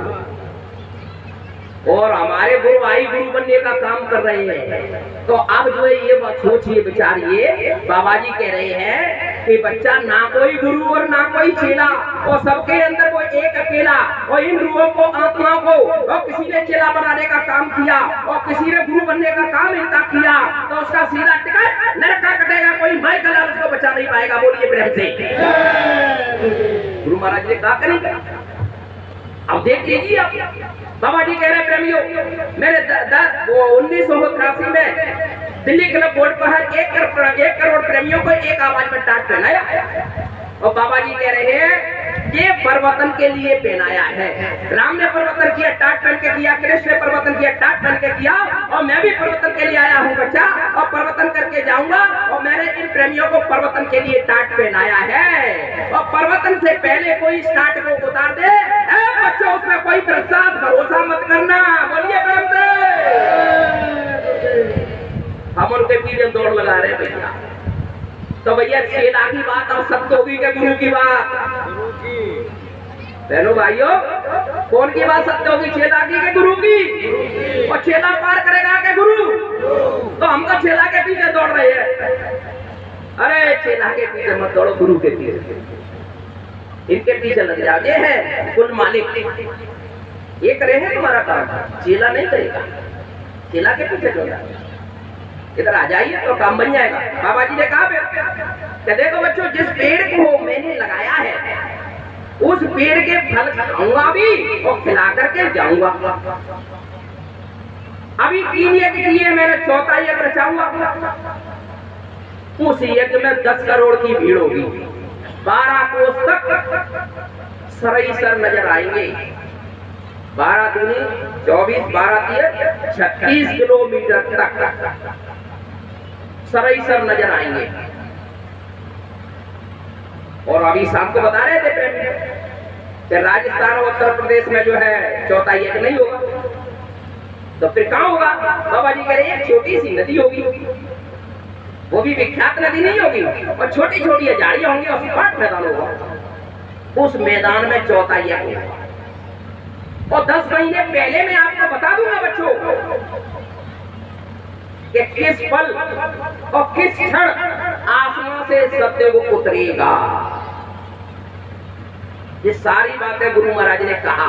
और हमारे गुरु भाई गुरु बनने का काम कर रहे हैं। तो अब जो है ये बात सोचिए विचारिए, बाबा जी कह रहे हैं कि बच्चा ना कोई गुरु और ना कोई चेला, और सबके अंदर वो एक अकेला, और इन रूहों को आत्माओं को, और किसी ने चेला बनाने का काम किया और किसी ने गुरु बनने का काम इनका किया, तो उसका सीधा टिकट नरक का कटेगा, कोई माई कला उसको बचा नहीं पाएगा। बोलिए प्रेम से। गुरु महाराज ने कहा करेंगे। अब देख लीजिए आप, बाबा जी कह रहे हैं प्रेमियों, मेरे 1983 में दिल्ली क्लब बोर्ड पर 1 करोड़ प्रेमियों को एक आवाज में टाट पहनाया, और बाबा जी कह रहे हैं ये परिवर्तन के लिए पहनाया है। राम ने परिवर्तन किया, टाट पहन के किया, कृष्ण ने परिवर्तन किया, टाट पहन के किया, और मैं भी परिवर्तन के लिए आया हूँ बच्चा, और परिवर्तन करके जाऊंगा। और मैंने इन प्रेमियों को परिवर्तन के लिए टाट पहनाया है, और परिवर्तन से पहले कोई स्टार्ट को उतार दे बच्चों, उसमें कोई प्रसाद भरोसा मत करना। बोलिए प्रेम से। हम उनके पीछे दौड़ लगा रहे हैं भैया। तो भैया चेला की बात और सत्य होगी कि गुरु की बात? बहनों भाइयों, कौन की बात सत्य होगी, चेला की कि गुरु की? और चेला पार करेगा कि गुरु? तो हम तो चेला के पीछे दौड़ रहे हैं। अरे चेला के पीछे मत दौड़ो, गुरु के पीछे, इनके पीछे लग जाओ। ये है कुल मालिक, ये करे है तुम्हारा काम, चेला नहीं करेगा। चेला के पीछे दौड़ा, इधर आ जाइए तो काम बन जाएगा। बाबा जी ने कहा कि देखो बच्चों, जिस पेड़ को मैंने लगाया है उस पेड़ के फल खाऊंगा भी और खिला करके जाऊंगा। अभी 3 यज्ञ किए मैंने, 4था यज्ञ रचाऊंगा। उस यज्ञ में 10 करोड़ की भीड़ होगी। 12 कोस तक सराईसर नजर आएंगे। 12 दूनी 24, 12 तिया 36 किलोमीटर तक सराईसर नजर आएंगे। और अभी शाम को बता रहे थे प्रेमी कि राजस्थान और उत्तर प्रदेश में जो है चौथा यज्ञ नहीं होगा, तो फिर कहां होगा? बाबा जी कह रहे हैं छोटी सी नदी होगी, वो भी विख्यात नदी नहीं होगी, और छोटी छोटी झाड़ियां होंगी और सपाट मैदान होगा। उस मैदान में चौथा यज्ञ होगा। और 10 महीने पहले मैं आपको बता दूंगा बच्चों कि किस पल और किस क्षण आसमान से सत्य को उतरेगा। ये सारी बातें गुरु महाराज ने कहा,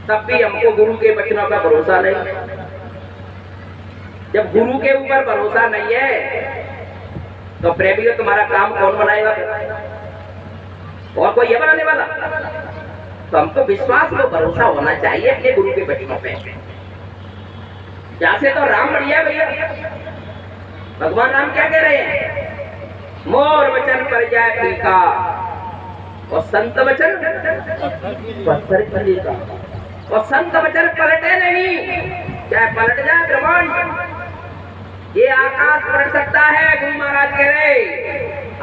तब भी हमको गुरु के वचनों का भरोसा नहीं। जब गुरु के ऊपर भरोसा नहीं है तो प्रेमियों तुम्हारा काम कौन बनाएगा? और कोई ये बनाने वाला? तो हमको विश्वास को भरोसा होना चाहिए अपने गुरु के वचनों पे। जैसे तो राम बढ़िया भैया, भगवान राम क्या कह रहे हैं? मोर वचन पर जाए फीका और संत वचन पत्थर खलीका। और संत वचन पलटे नहीं, चाहे पलट जाए ब्रह्मांड। ये आकाश पलट सकता है, गुरु महाराज कह रहे।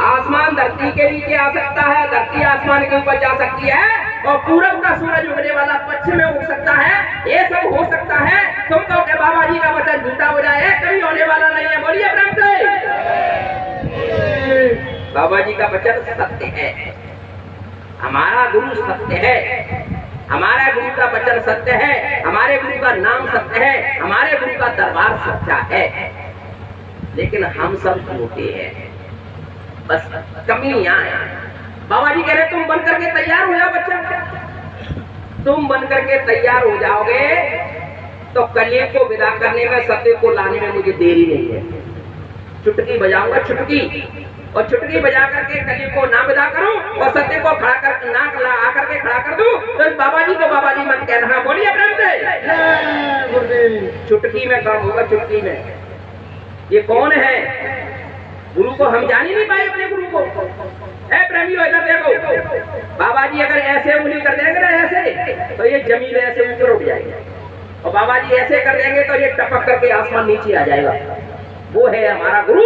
आसमान धरती के नीचे आ सकता है, धरती आसमान के ऊपर जा सकती है, और पूरब का सूरज उगने वाला पश्चिम में उग सकता है। ये सब हो सकता है। तुम कहो कि बाबा जी का वचन झूठा हो जाए, कभी होने वाला नहीं है। बोलिए प्रेम से। बाबा जी का वचन सत्य है, हमारा गुरु सत्य है, हमारे गुरु का वचन सत्य है, हमारे गुरु का नाम सत्य है, हमारे गुरु का दरबार सच्चा है। लेकिन हम सब झूठे हैं, बस कमियां हैं। बाबा जी कह रहे तुम बन करके तैयार हो जाओ बच्चा। तुम बन करके तैयार हो जाओगे तो कलियुग को विदा करने में, सत्य को लाने में मुझे देरी नहीं है। चुटकी बजाऊंगा, चुटकी, और चुटकी बजा करके कलियुग को ना विदा करूं और सत्य को खड़ा कर ना आकर के खड़ा कर दूं, तो बाबा जी को बाबा जी मत कहना। बोलिए प्रेम से। चुटकी में काम होगा, चुटकी में। ये कौन है? गुरु को हम जान ही नहीं पाए अपने गुरु को। ए प्रेमियों इधर देखो, बाबा जी अगर ऐसे उंगली कर देंगे ना ऐसे, तो ये जमीन ऐसे ऊपर उठ जाएगी, और बाबा जी ऐसे कर देंगे तो ये टपक करके आसमान नीचे आ जाएगा। वो है हमारा गुरु,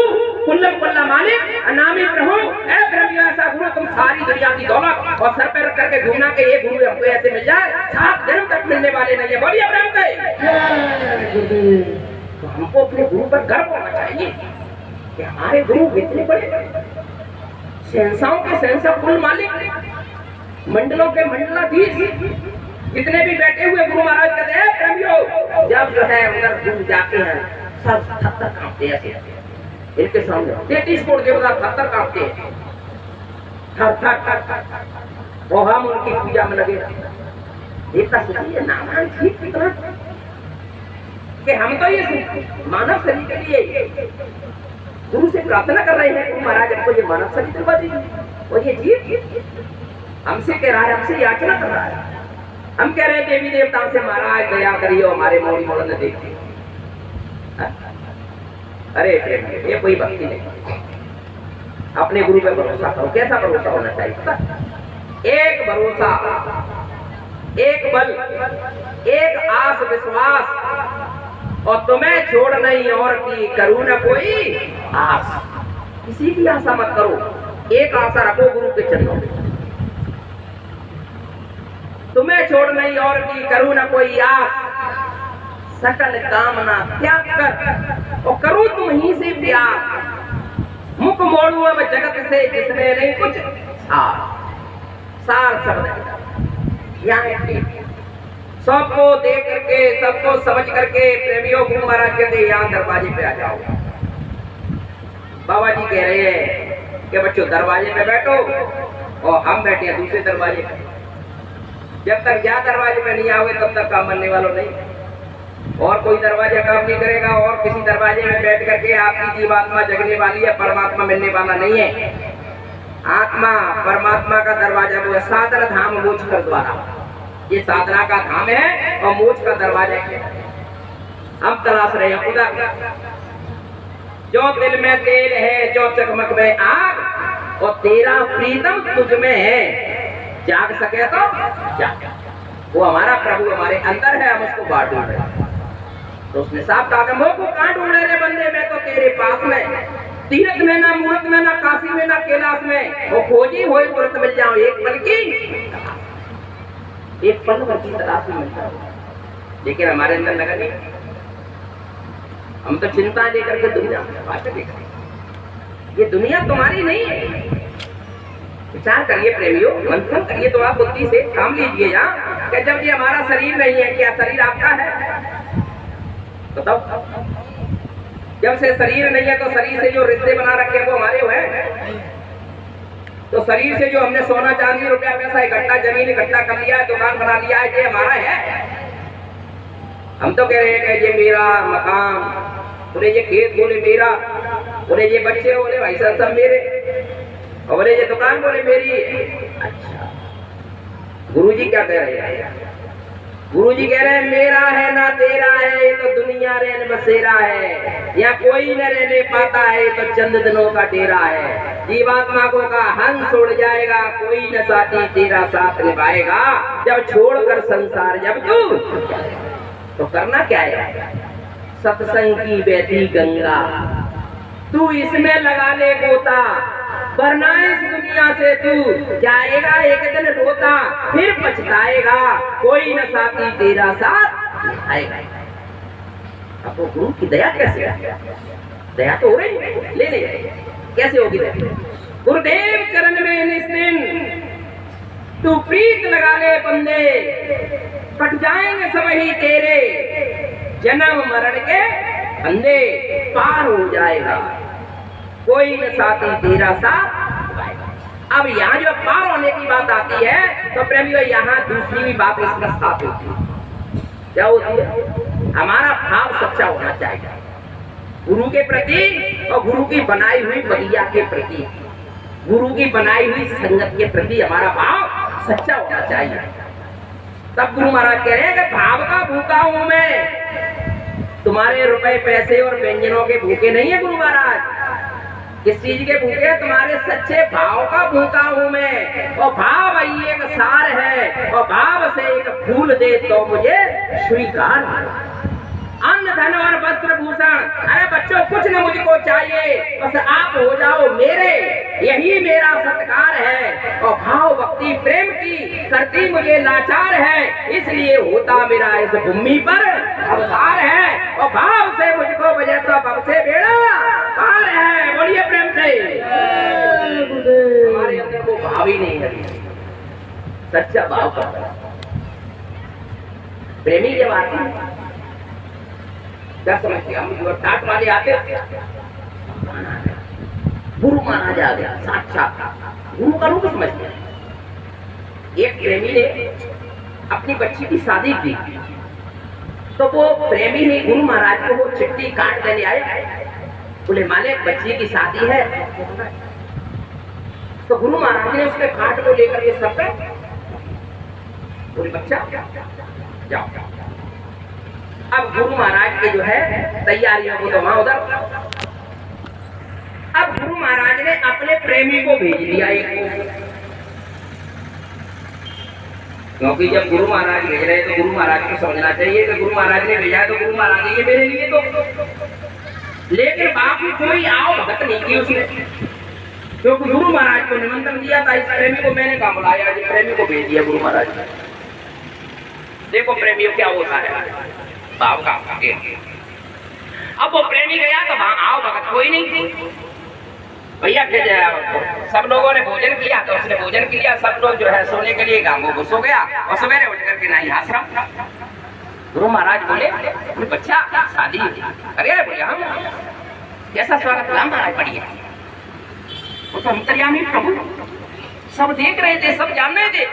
कुल्लम कुल्ला मालिक अनामी प्रभु। ए प्रेमियों ऐसा गुरु तुम सारी दुनिया की दौलत और सर पे रख करके घूमना के ये गुरु हमको ऐसे मिल जाए, 7 जन्म तक मिलने वाले नहीं है। बोलिए प्रेम से। तो हमको अपने गुरु पर गर्व होना चाहिए कि हमारे गुरु इतने बड़े, शहंशाहों के शहंशाह, कुल मालिक, मंडलों के मंडलाधीश, जितने भी बैठे हुए गुरु महाराज कहते हैं प्रेमियों, जब जो है उधर गुरु जाते हैं सब थर-थर कांपते हैं इनके सामने। 33 कोट देवता थर-थर कांपते हैं, थर-थर। और हम उनकी पूजा में लगे। देखता सुनिए नामान ठीक कितना कि हम तो ये मानव शरीर के लिए गुरु से प्रार्थना कर रहे हैं, महाराज हमको ये मानव शरीर दिलवा दीजिए। और ये जीव हमसे कह रहा है, हमसे याचना कर रहा है। हम कह रहे हैं देवी देवताओं से महाराज दया करिए, हमारे मोड़ी मोड़ ने देखिए। अरे ये कोई भक्ति नहीं। अपने गुरु पे भरोसा करो। कैसा भरोसा होना चाहिए पता? एक भरोसा, एक बल, एक आस विश्वास, और तुम्हें छोड़ नहीं और की करूं न कोई आस। किसी की आशा मत करो, एक आशा रखो गुरु के चरणों में। तुम्हें छोड़ नहीं और की करूं न कोई आस, सकल कामना त्याग कर और करूं तुम ही से प्यार। मुख मोड़ू अब जगत से जिसमें नहीं कुछ सार शब्द यहाँ सबको देख करके, सबको समझ करके प्रेमियों गुरु महाराज कहते यहाँ दरवाजे पे आ जाओ। बाबा जी कह रहे हैं कि बच्चों दरवाजे पे बैठो, और हम बैठे हैं दूसरे दरवाजे पे। जब तक या दरवाजे पे नहीं आओगे तब तक काम बनने वालों नहीं। और कोई दरवाजा काम नहीं करेगा, और किसी दरवाजे में बैठ करके आपकी जीवात्मा जगने वाली है, परमात्मा मिलने वाला नहीं है। आत्मा परमात्मा का दरवाजा वो है, साधन धाम मोक्ष कर द्वारा। ये साधना का धाम है और मोक्ष का दरवाजा है। हम तलाश रहे हैं खुदा। जो दिल में तेल है, जो चकमक में आग, और तेरा प्रीतम तुझ में है, जाग सके तो जाग। वो हमारा प्रभु हमारे अंदर है, हम उसको बाहर ढूंढ रहे हैं। तो उसने साफ कहा, मोह को कहां ढूंढे रे बंदे, मैं तो तेरे पास में, तीरथ में ना, मूरत में ना, काशी में ना, कैलाश में, वो खोजी हो तुरंत मिल जाओ, एक पल की, एक पल भर की तलाश में मिलता है। लेकिन हमारे अंदर लगा नहीं, हम तो चिंता लेकर के दुनिया देख रहे हैं। ये दुनिया तुम्हारी नहीं है। विचार करिए प्रेमियों, मंथन करिए, तो आप बुद्धि से काम लीजिए यहाँ कि जब ये हमारा शरीर नहीं है, क्या शरीर आपका है? बताओ। जब से शरीर नहीं है तो शरीर से जो रिश्ते बना रखे वो हमारे हुए हैं। तो शरीर से जो हमने सोना चांदी रुपया पैसा इकट्ठा, जमीन इकट्ठा कर लिया, दुकान बना लिया है, ये हमारा है। हम तो कह रहे हैं कि ये मेरा मकान, बोले ये खेत, बोले मेरा, बोले ये बच्चे, बोले भाई साहब सब मेरे, और बोले ये दुकान, बोले मेरी। अच्छा, गुरुजी क्या कह रहे हैं? गुरुजी कह रहे हैं मेरा है ना तेरा है, ये तो दुनिया रहने बसेरा है, यहाँ कोई न रहने पाता है, तो चंद दिनों का डेरा है। जीवात्मा को का हंस उड़ जाएगा, कोई न साथी तेरा साथ निभाएगा, जब छोड़कर संसार जब तू, तो करना क्या है? सत्संग की बहती गंगा, तू इसमें लगा ले गोता, वरना इस दुनिया से तू जाएगा एक दिन रोता, फिर पछताएगा, कोई न साथी तेरा साथ आएगा। अब वो गुरु की दया कैसे है? दया तो हो रही है, ले ले, कैसे होगी दया? गुरुदेव चरण में निस्दिन तू प्रीत लगा ले बंदे, कट जाएंगे सब ही तेरे, जन्म मरण के फंदे, पार हो जाएगा, कोई न साथी तेरा साथ। अब यहाँ जो पार होने की बात आती है, तो प्रेमियों यहाँ दूसरी भी बात इसका साथ होती है। क्या होती है? हमारा भाव सच्चा होना चाहिए गुरु के प्रति, और गुरु की बनाई हुई बगिया के प्रति, गुरु की बनाई हुई संगत के प्रति हमारा भाव सच्चा होना चाहिए। तब गुरु महाराज कह रहे हैं कि भाव का भूखा हूं मैं, तुम्हारे रुपए पैसे और व्यंजनों के भूखे नहीं है गुरु महाराज। किस चीज के भूखे? तुम्हारे सच्चे भाव का भूखा हूं मैं, और भाव ही एक सार है, और भाव से एक फूल दे तो मुझे स्वीकार। अन्न धन और वस्त्र भूषण, अरे बच्चों कुछ न मुझको चाहिए, बस आप हो जाओ मेरे, यही मेरा सत्कार है। और भाव भक्ति प्रेम की करती मुझे लाचार है, इसलिए होता मेरा इस भूमि पर अवतार है। और भाव से मुझको बजे तो भव से बेड़ा पार है। बोलिए प्रेम से। हमारे अंदर वो भाव ही नहीं है, सच्चा भाव का। प्रेमी जब आते हैं क्या समझते? हम जो टाट वाले आते, गुरु महाराज आ गया साक्षात, गुरु का रूप समझते हैं। एक प्रेमी ने अपनी बच्ची की शादी की, तो वो प्रेमी ने गुरु महाराज को वो चिट्ठी काट देने आए, बोले मालिक बच्ची की शादी है। तो गुरु महाराज ने उसके काट को लेकर के सब पे बोले बच्चा जाओ। अब गुरु महाराज के जो है तैयारियों को तो वहां उधर। अब गुरु महाराज ने अपने प्रेमी को भेज दिया एक को, क्योंकि जब गुरु महाराज भेज रहे तो गुरु महाराज को समझना चाहिए कि गुरु महाराज ने भेजा तो गुरु महाराज ये मेरे लिए तो। लेकिन बाकी कोई आओ भगत नहीं की उसने, क्योंकि गुरु महाराज को निमंत्रण दिया था। इस प्रेमी को मैंने कहा बुलाया, इस प्रेमी को भेज दिया गुरु महाराज ने। देखो प्रेमियों क्या होता है भाव का। अब वो प्रेमी गया तो वहां आओ भगत कोई नहीं थी। भैया सब लोगों ने भोजन किया, तो उसने भोजन किया, सब लोग जो है सोने के लिए वो सो गया, और सवेरे उठ करके नहीं आश्रम। गुरु महाराज बोले बच्चा शादी, अरे बोले हम कैसा स्वागत हुआ महाराज? बढ़िया। वो तो अंतर्यामी प्रभु सब देख रहे थे, सब जान रहे थे,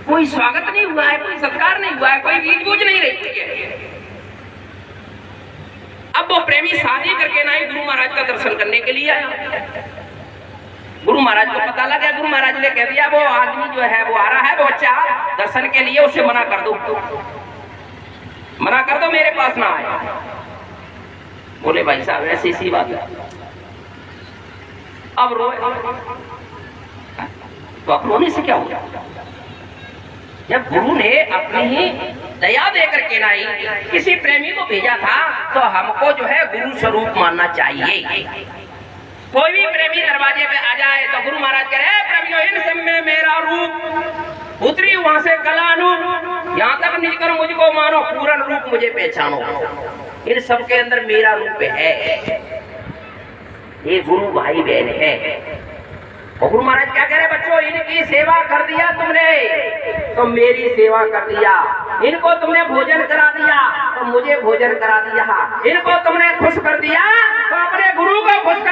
कोई स्वागत नहीं हुआ है, कोई सत्कार नहीं हुआ है, कोई बीज बूझ नहीं रही है। अब वो प्रेमी शादी करके ना ही गुरु महाराज का दर्शन करने के लिए आया। गुरु महाराज को पता लगा, गुरु महाराज ने कह दिया वो आदमी जो है वो आ रहा है, वो बच्चा दर्शन के लिए, उसे मना कर दो, मना कर दो, मेरे पास ना आए। बोले भाई साहब ऐसी सी बात है। अब रोए तो अब रोने से क्या हो गया? जब गुरु ने अपनी ही दया देकर के नहीं किसी प्रेमी को भेजा था तो हमको जो है गुरु स्वरूप मानना चाहिए। कोई भी प्रेमी दरवाजे पे आ जाए तो गुरु महाराज कह रहे प्रेमियों इन सब में मेरा रूप उतरी वहां से कला अनूप, यहाँ तक नहीं कर मुझको मानो पूर्ण रूप मुझे पहचानो। इन सब के अंदर मेरा रूप है, ये गुरु भाई बहन है। और गुरु महाराज क्या कह रहे बच्चों, इनकी सेवा कर दिया तुमने तो मेरी सेवा कर दिया, इनको तुमने भोजन करा दिया तो मुझे भोजन करा दिया, इनको तुमने खुश कर दिया तो अपने गुरु को खुश कर